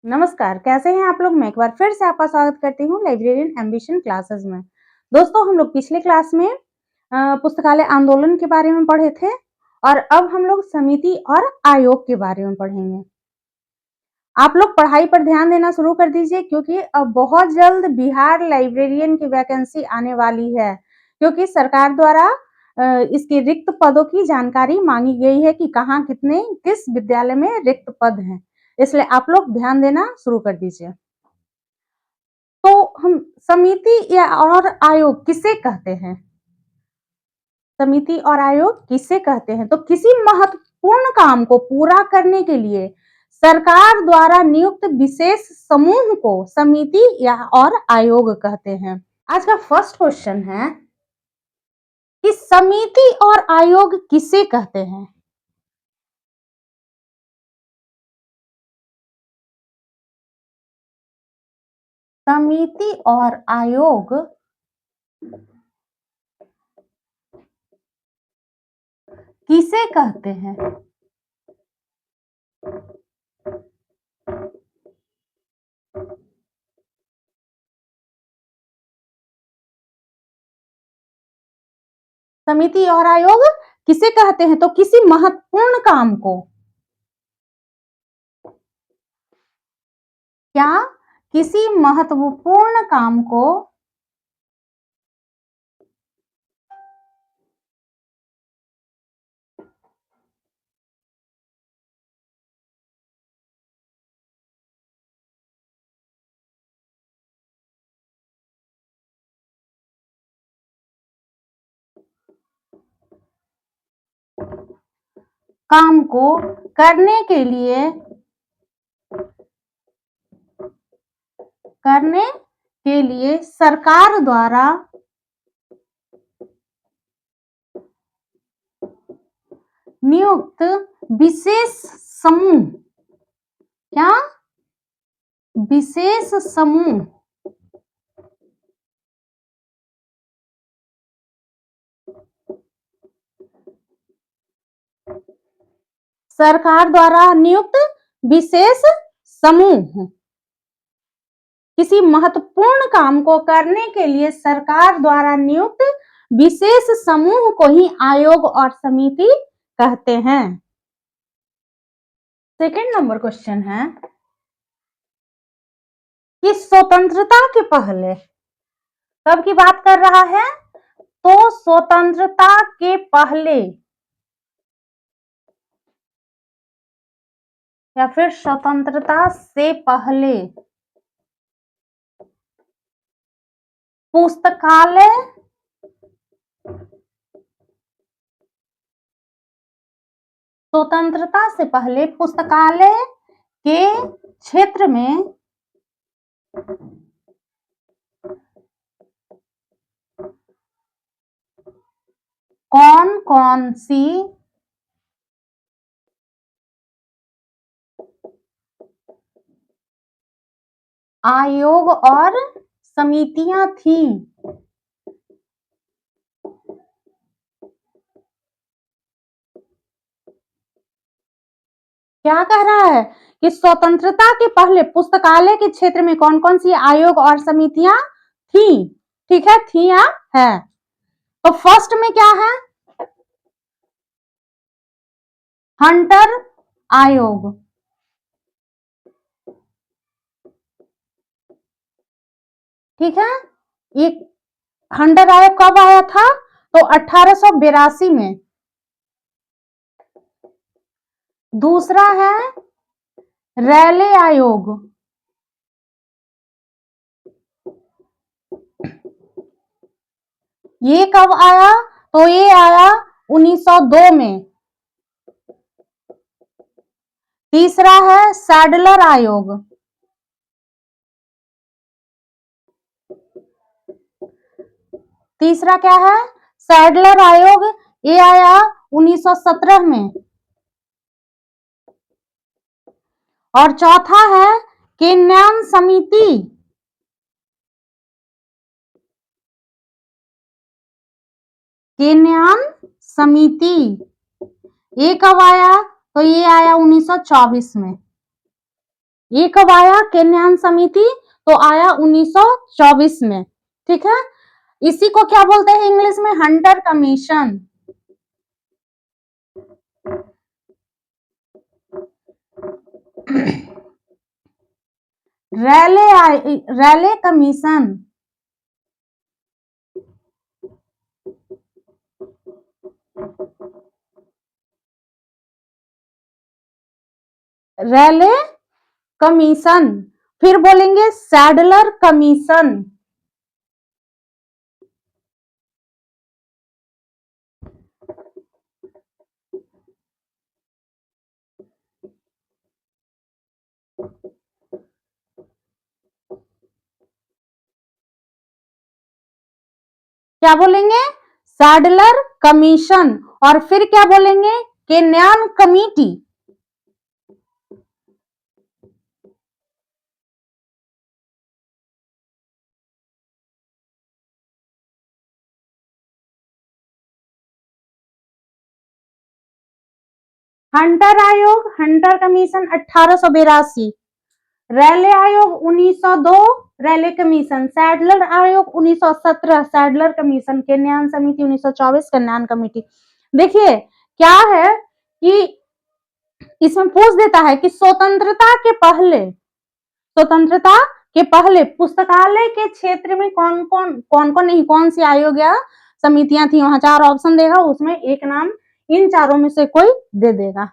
नमस्कार, कैसे हैं आप लोग? मैं एक बार फिर से आपका स्वागत करती हूँ लाइब्रेरियन एम्बिशन क्लासेस में। दोस्तों, हम लोग पिछले क्लास में पुस्तकालय आंदोलन के बारे में पढ़े थे और अब हम लोग समिति और आयोग के बारे में पढ़ेंगे। आप लोग पढ़ाई पर ध्यान देना शुरू कर दीजिए क्योंकि अब बहुत जल्द बिहार लाइब्रेरियन की वैकेंसी आने वाली है, क्योंकि सरकार द्वारा इसके रिक्त पदों की जानकारी मांगी गई है कि कहाँ कितने किस विद्यालय में रिक्त पद हैं। इसलिए आप लोग ध्यान देना शुरू कर दीजिए। तो हम समिति या और आयोग किसे कहते हैं? समिति और आयोग किसे कहते हैं? तो किसी महत्वपूर्ण काम को पूरा करने के लिए सरकार द्वारा नियुक्त विशेष समूह को समिति या और आयोग कहते हैं। आज का फर्स्ट क्वेश्चन है कि समिति और आयोग किसे कहते हैं? समिति और आयोग किसे कहते हैं? समिति और आयोग किसे कहते हैं? तो किसी महत्वपूर्ण काम को, क्या किसी महत्वपूर्ण काम को काम को करने के लिए सरकार द्वारा नियुक्त विशेष समूह, क्या विशेष समूह सरकार द्वारा नियुक्त विशेष समूह किसी महत्वपूर्ण काम को करने के लिए सरकार द्वारा नियुक्त विशेष समूह को ही आयोग और समिति कहते हैं। सेकंड नंबर क्वेश्चन है कि स्वतंत्रता के पहले, कब की बात कर रहा है? तो स्वतंत्रता के पहले या फिर स्वतंत्रता से पहले पुस्तकालय स्वतंत्रता से पहले पुस्तकालय के क्षेत्र में कौन कौन सी आयोग और समितियां थीं? क्या कह रहा है कि स्वतंत्रता के पहले पुस्तकालय के क्षेत्र में कौन कौन सी आयोग और समितियां थी? ठीक है, थी या है? तो फर्स्ट में क्या है? हंटर आयोग। ठीक है, ये हंटर आयोग कब आया था? तो 1882 में। दूसरा है रैले आयोग। ये कब आया? तो ये आया 1902 में। तीसरा है सैडलर आयोग। तीसरा क्या है? सैडलर आयोग। ये आया 1917 में। और चौथा है केन्यान समिति। केन्यान समिति ये कब आया? तो ये आया 1924 में। ये कब आया केन्यान समिति? तो आया 1924 में। ठीक है, इसी को क्या बोलते हैं इंग्लिश में? Hunter commission. Raleigh commission. Raleigh commission. फिर बोलेंगे सैडलर कमीशन। क्या बोलेंगे? Sadler commission. और फिर क्या बोलेंगे? Kenyon committee. हंटर आयोग, हंटर कमीशन 1882। रैले आयोग 1902, रैले कमीशन। सैडलर आयोग 1917, सैडलर कमीशन। केन्यान समिति 1924, केन्यान कमेटी। देखिए क्या है कि इसमें पूछ देता है कि स्वतंत्रता के पहले पुस्तकालय के क्षेत्र में कौन कौन नहीं, कौन सी आयोग या समितियां थी। वहां 4 ऑप्शन देगा, उसमें एक नाम इन चारों में से कोई दे देगा।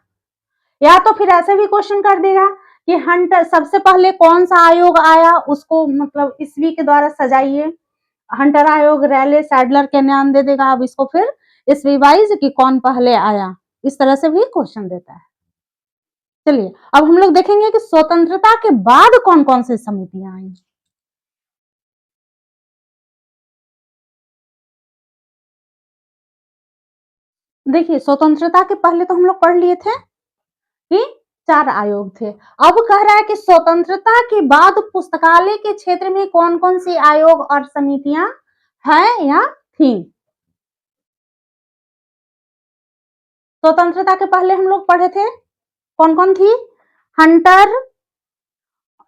या तो फिर ऐसे भी क्वेश्चन कर देगा कि हंटर सबसे पहले कौन सा आयोग आया, उसको मतलब ईस्वी के द्वारा सजाइए। हंटर आयोग, रैले, सैडलर के नाम दे देगा। अब इसको फिर ईस्वी वाइज कि कौन पहले आया, इस तरह से भी क्वेश्चन देता है। चलिए अब हम लोग देखेंगे कि स्वतंत्रता के बाद कौन कौन सी समितियां आई। देखिए स्वतंत्रता के पहले तो हम लोग पढ़ लिए थे कि 4 आयोग थे। अब कह रहा है कि स्वतंत्रता के बाद पुस्तकालय के क्षेत्र में कौन कौन सी आयोग और समितियां हैं या थी। स्वतंत्रता के पहले हम लोग पढ़े थे कौन कौन थी? Hunter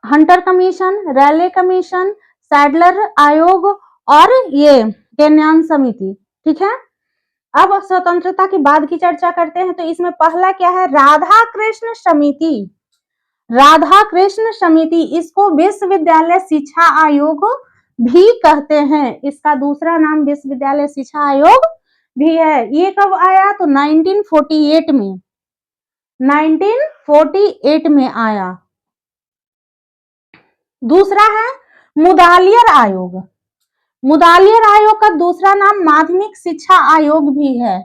Hunter commission, Raleigh commission, Sadler आयोग और ये केन्यान समिति। ठीक है, अब स्वतंत्रता के बाद की चर्चा करते हैं। तो इसमें पहला क्या है? राधा कृष्ण समिति। राधा कृष्ण समिति, इसको विश्वविद्यालय शिक्षा आयोग भी कहते हैं। इसका दूसरा नाम विश्वविद्यालय शिक्षा आयोग भी है। ये कब आया? तो 1948 में, 1948 में आया। दूसरा है मुदालियर आयोग। मुदालियर आयोग का दूसरा नाम माध्यमिक शिक्षा आयोग भी है।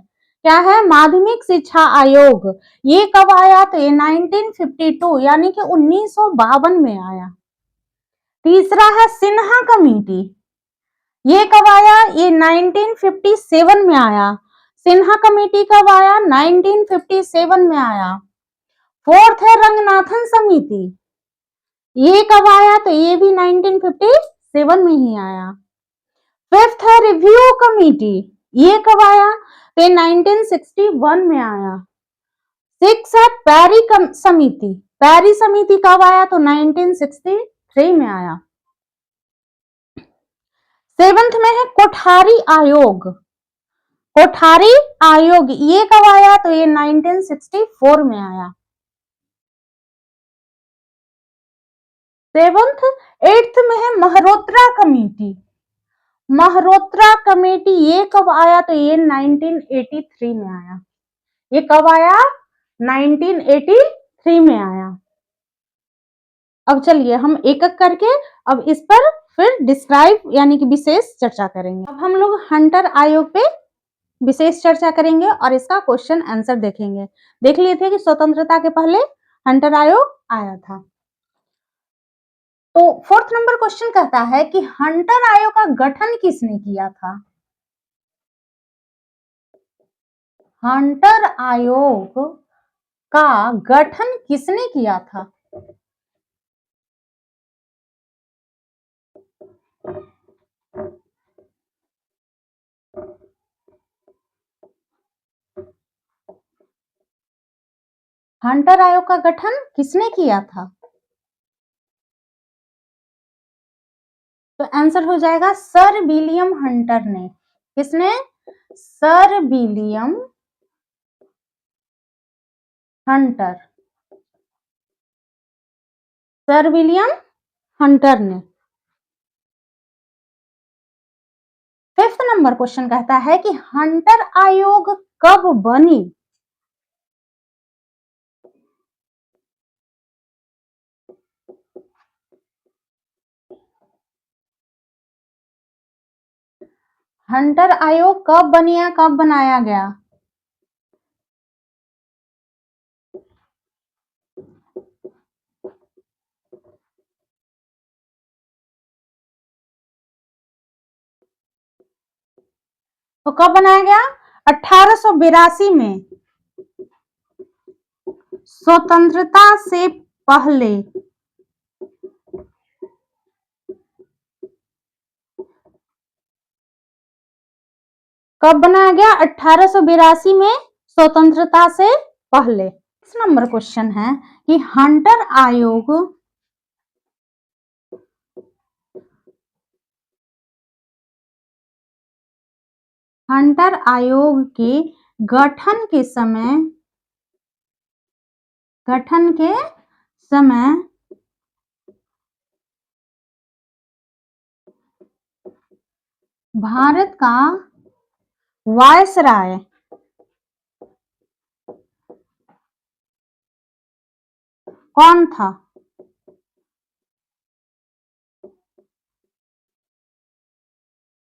क्या है? माध्यमिक शिक्षा आयोग। ये कब आया? तो ये 1952 यानी कि 1952 में आया। तीसरा है सिन्हा कमेटी। ये कब आया? ये 1957 में आया। सिन्हा कमेटी कब आया? 1957 में आया। फोर्थ है रंगनाथन समिति। ये कब आया? तो ये भी 1957 में ही आया। फिफ्थ है रिव्यू कमेटी। ये कब आया? तो 1961 में आया। सिक्स है पैरी समिति। पैरी समिति कब आया? तो 1963 में आया। सेवंथ में है कोठारी आयोग। कोठारी आयोग ये कब आया? तो ये 1964 में आया। सेवंथ। एट्थ में है मल्होत्रा कमेटी। मल्होत्रा कमेटी ये कब आया? तो ये 1983 में आया। ये कब आया? 1983 में आया। अब चलिए हम एक एक करके अब इस पर फिर डिस्क्राइब यानी कि विशेष चर्चा करेंगे। अब हम लोग हंटर आयोग पे विशेष चर्चा करेंगे और इसका क्वेश्चन आंसर देखेंगे। देख लिए थे कि स्वतंत्रता के पहले हंटर आयोग आया था। तो फोर्थ नंबर क्वेश्चन कहता है कि हंटर आयोग का गठन किसने किया था? हंटर आयोग का गठन किसने किया था? हंटर आयोग का गठन किसने किया था? तो आंसर हो जाएगा सर विलियम हंटर ने। किसने? Sir William Hunter, sir William Hunter ने। फिफ्थ नंबर क्वेश्चन कहता है कि हंटर आयोग कब बनी? हंटर आयोग कब बनी या कब बनाया गया? तो कब बनाया गया? 1882 में, स्वतंत्रता से पहले। कब बनाया गया? 1882 में, स्वतंत्रता से पहले। इस नंबर क्वेश्चन है कि हंटर आयोग के गठन के समय भारत का वायसराय कौन था?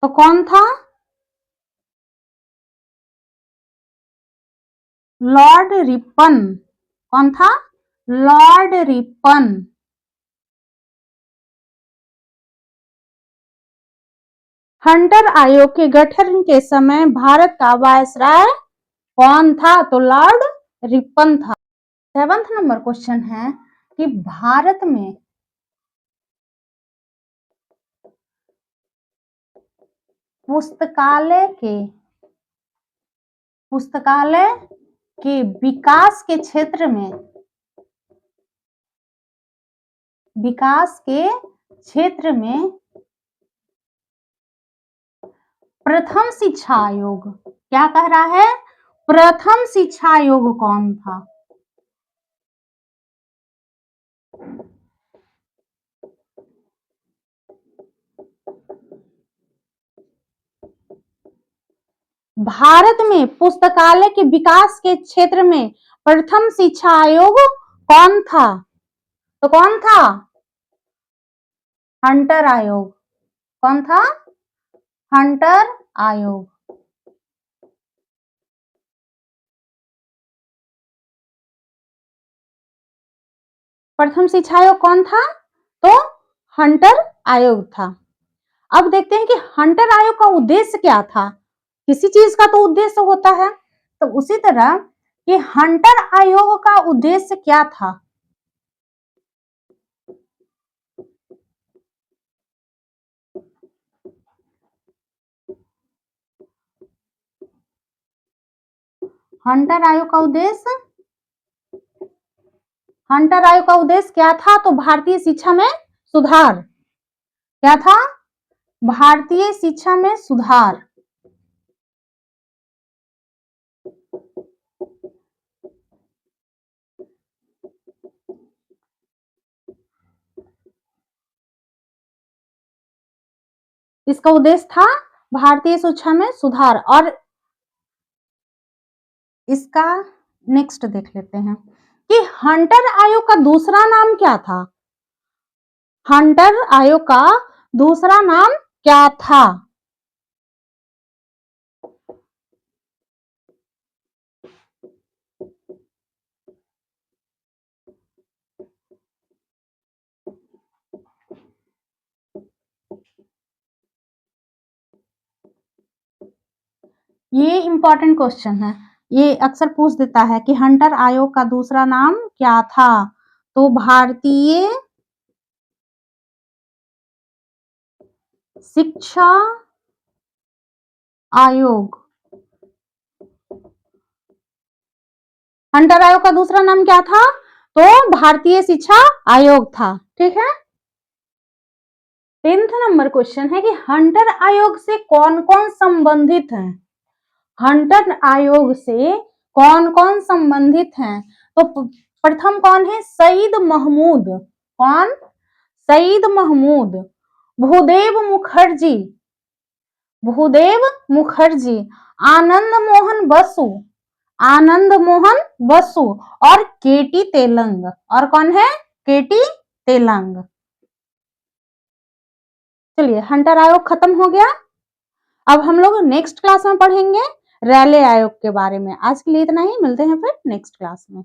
तो कौन था? Lord Ripon. कौन था? Lord Ripon. हंटर आयोग के गठन के समय भारत का वायसराय कौन था? तो लॉर्ड रिपन था। सेवंथ नंबर क्वेश्चन है कि भारत में पुस्तकालय के विकास के क्षेत्र में प्रथम शिक्षा आयोग, क्या कह रहा है? प्रथम शिक्षा आयोग कौन था? भारत में पुस्तकालय के विकास के क्षेत्र में प्रथम शिक्षा आयोग कौन था? तो कौन था? हंटर आयोग। कौन था? हंटर आयोग। प्रथम शिक्षा आयोग कौन था? तो हंटर आयोग था। अब देखते हैं कि हंटर आयोग का उद्देश्य क्या था। किसी चीज का तो उद्देश्य होता है, तो उसी तरह कि हंटर आयोग का उद्देश्य क्या था? हंटर आयोग का उद्देश्य क्या था? तो भारतीय शिक्षा में सुधार। क्या था? भारतीय शिक्षा में सुधार। इसका उद्देश्य था भारतीय शिक्षा में सुधार। और इसका नेक्स्ट देख लेते हैं कि हंटर आयोग का दूसरा नाम क्या था? हंटर आयोग का दूसरा नाम क्या था? ये इंपॉर्टेंट क्वेश्चन है, ये अक्सर पूछ देता है कि हंटर आयोग का दूसरा नाम क्या था? तो भारतीय शिक्षा आयोग। हंटर आयोग का दूसरा नाम क्या था? तो भारतीय शिक्षा आयोग था। ठीक है। 10th नंबर क्वेश्चन है कि हंटर आयोग से कौन कौन संबंधित है। हंटर आयोग से कौन कौन संबंधित हैं? तो प्रथम कौन है? सईद महमूद। कौन? सईद महमूद। भूदेव मुखर्जी, भूदेव मुखर्जी, आनंद मोहन बसु, आनंद मोहन बसु और केटी तेलंग। और कौन है? केटी तेलंग। चलिए, हंटर आयोग खत्म हो गया। अब हम लोग नेक्स्ट क्लास में पढ़ेंगे रैले आयोग के बारे में। आज के लिए इतना ही, मिलते हैं फिर नेक्स्ट क्लास में।